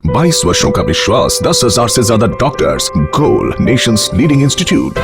22 वर्षों का विश्वास, 10,000 से ज्यादा डॉक्टर्स, गोल नेशंस लीडिंग इंस्टीट्यूट।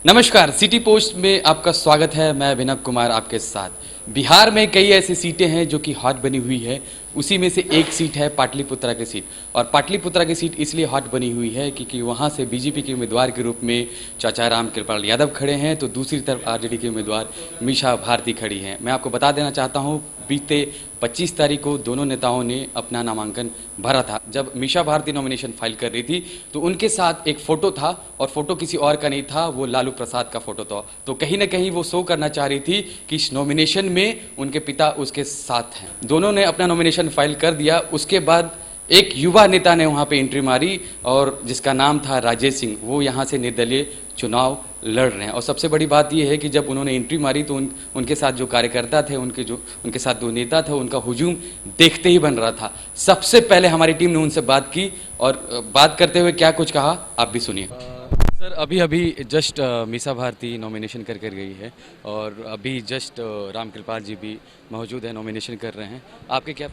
नमस्कार, सिटी पोस्ट में आपका स्वागत है। मैं अभिनव कुमार आपके साथ। बिहार में कई ऐसी सीटें हैं जो कि हॉट बनी हुई है। उसी में से एक सीट है पाटलिपुत्रा की सीट। और पाटलिपुत्रा की सीट इसलिए हॉट बनी हुई है क्योंकि वहाँ से बीजेपी के उम्मीदवार के रूप में चाचा राम कृपाल यादव खड़े हैं, तो दूसरी तरफ आरजेडी के उम्मीदवार मीसा भारती खड़ी हैं। मैं आपको बता देना चाहता हूँ, बीते 25 तारीख को दोनों नेताओं ने अपना नामांकन भरा था। जब मीसा भारती नॉमिनेशन फाइल कर रही थी तो उनके साथ एक फ़ोटो था, और फोटो किसी और का नहीं था, वो लालू प्रसाद का फ़ोटो था। तो कहीं ना कहीं वो शो करना चाह रही थी कि इस नॉमिनेशन में उनके पिता उसके साथ हैं। दोनों ने अपना नॉमिनेशन फाइल कर दिया। उसके बाद एक युवा नेता ने वहाँ पे एंट्री मारी, और जिसका नाम था राजेश सिंह। वो यहाँ से निर्दलीय चुनाव लड़ रहे हैं। और सबसे बड़ी बात यह है कि जब उन्होंने एंट्री मारी तो उनके साथ जो कार्यकर्ता थे, उनके साथ जो नेता था, उनका हुजूम देखते ही बन रहा था। सबसे पहले हमारी टीम ने उनसे बात की, और बात करते हुए क्या कुछ कहा आप भी सुनिए। सर, अभी जस्ट मीसा भारती नॉमिनेशन कर गई है, और अभी जस्ट राम कृपाल जी भी मौजूद है, नॉमिनेशन कर रहे हैं। आपके क्या?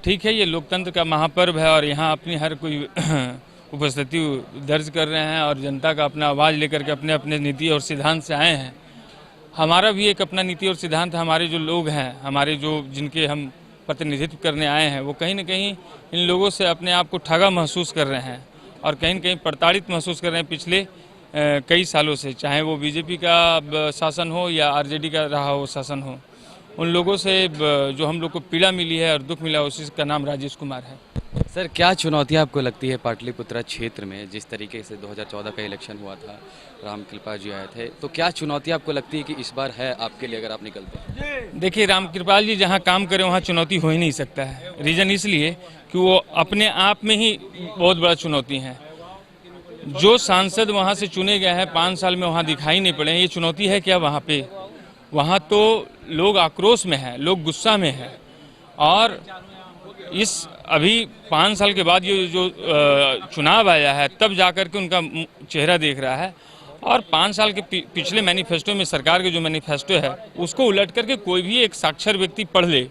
ठीक है, ये लोकतंत्र का महापर्व है और यहाँ अपनी हर कोई उपस्थिति दर्ज कर रहे हैं, और जनता का अपना आवाज़ लेकर के अपने अपने नीति और सिद्धांत से आए हैं। हमारा भी एक अपना नीति और सिद्धांत है। हमारे जो लोग हैं, हमारे जो जिनके हम प्रतिनिधित्व करने आए हैं, वो कहीं ना कहीं इन लोगों से अपने आप को ठगा महसूस कर रहे हैं, और कहीं न कहीं प्रताड़ित महसूस कर रहे हैं पिछले कई सालों से, चाहे वो बीजेपी का शासन हो या आरजेडी का रहा हो शासन हो। उन लोगों से जो हम लोग को पीड़ा मिली है और दुख मिला, उसी का नाम राजेश कुमार है। सर, क्या चुनौतियाँ आपको लगती है पाटलिपुत्रा क्षेत्र में? जिस तरीके से 2014 का इलेक्शन हुआ था, राम कृपाल जी आए थे, तो क्या चुनौती आपको लगती है कि इस बार है आपके लिए, अगर आप निकलते हैं? देखिए, राम कृपाल जी जहाँ काम करें वहाँ चुनौती हो ही नहीं सकता है। रीज़न इसलिए कि वो अपने आप में ही बहुत बड़ा चुनौती है। जो सांसद वहाँ से चुने गए हैं 5 साल में वहाँ दिखाई नहीं पड़े, ये चुनौती है क्या वहाँ पे? वहाँ तो लोग आक्रोश में हैं, लोग गुस्सा में हैं, और इस अभी 5 साल के बाद ये जो चुनाव आया है, तब जाकर के उनका चेहरा देख रहा है। और 5 साल के पिछले मैनिफेस्टो में, सरकार के जो मैनिफेस्टो है, उसको उलट करके कोई भी एक साक्षर व्यक्ति पढ़ ले,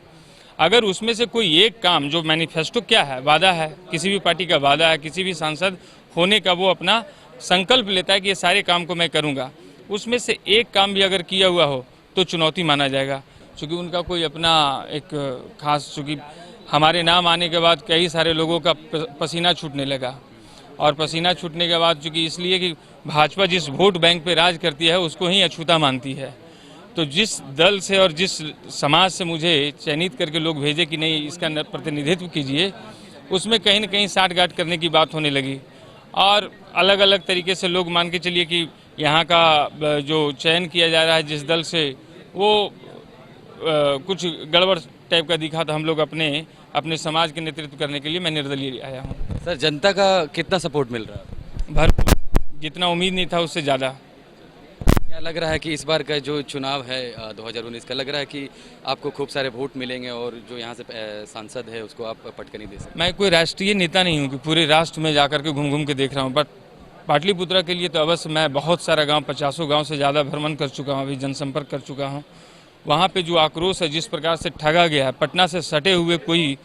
अगर उसमें से कोई एक काम, जो मैनिफेस्टो क्या है, वादा है, किसी भी पार्टी का वादा है, किसी भी सांसद होने का वो अपना संकल्प लेता है कि ये सारे काम को मैं करूँगा, उसमें से एक काम भी अगर किया हुआ हो तो चुनौती माना जाएगा। चूँकि उनका कोई अपना एक खास, चूँकि हमारे नाम आने के बाद कई सारे लोगों का पसीना छूटने लगा, और पसीना छूटने के बाद चूँकि इसलिए कि भाजपा जिस वोट बैंक पे राज करती है उसको ही अछूता मानती है, तो जिस दल से और जिस समाज से मुझे चयनित करके लोग भेजे कि नहीं इसका प्रतिनिधित्व कीजिए, उसमें कहीं न कहीं साठगांठ करने की बात होने लगी। और अलग अलग तरीके से लोग मान के चलिए कि यहाँ का जो चयन किया जा रहा है जिस दल से, वो कुछ गड़बड़ टाइप का दिखा, तो हम लोग अपने समाज के नेतृत्व करने के लिए मैं निर्दलीय आया हूँ। सर, जनता का कितना सपोर्ट मिल रहा है? भरपूर, जितना उम्मीद नहीं था उससे ज़्यादा। क्या लग रहा है कि इस बार का जो चुनाव है 2019 का, लग रहा है कि आपको खूब सारे वोट मिलेंगे, और जो यहाँ से सांसद है उसको आप पटकनी दे सकते? मैं कोई राष्ट्रीय नेता नहीं हूँ कि पूरे राष्ट्र में जाकर के घूम घूम के देख रहा हूँ, बट पाटलिपुत्रा के लिए तो अवश्य मैं बहुत सारा गांव, 50 गांव से ज़्यादा भ्रमण कर चुका हूँ, अभी जनसंपर्क कर चुका हूँ। वहाँ पे जो आक्रोश है, जिस प्रकार से ठगा गया है, पटना से सटे हुए कोई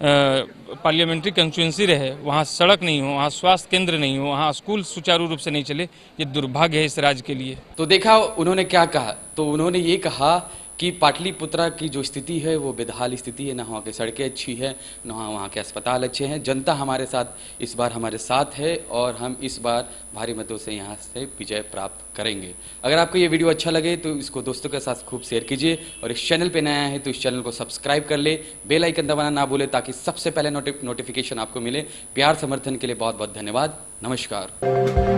पार्लियामेंट्री कंस्टिट्यूंसी रहे, वहाँ सड़क नहीं हो, वहाँ स्वास्थ्य केंद्र नहीं हो, वहाँ स्कूल सुचारू रूप से नहीं चले, ये दुर्भाग्य है इस राज्य के लिए। तो देखा उन्होंने क्या कहा, तो उन्होंने ये कहा कि पाटलिपुत्रा की जो स्थिति है वो बेदहाल स्थिति है। ना वहाँ की सड़कें अच्छी हैं, ना वहाँ के अस्पताल अच्छे हैं। जनता हमारे साथ इस बार हमारे साथ है, और हम इस बार भारी मतों से यहाँ से विजय प्राप्त करेंगे। अगर आपको ये वीडियो अच्छा लगे तो इसको दोस्तों के साथ खूब शेयर कीजिए, और इस चैनल पे नया है तो इस चैनल को सब्सक्राइब कर ले, बेल आइकन दबाना ना भूले, ताकि सबसे पहले नोटिफिकेशन आपको मिले। प्यार समर्थन के लिए बहुत बहुत धन्यवाद। नमस्कार।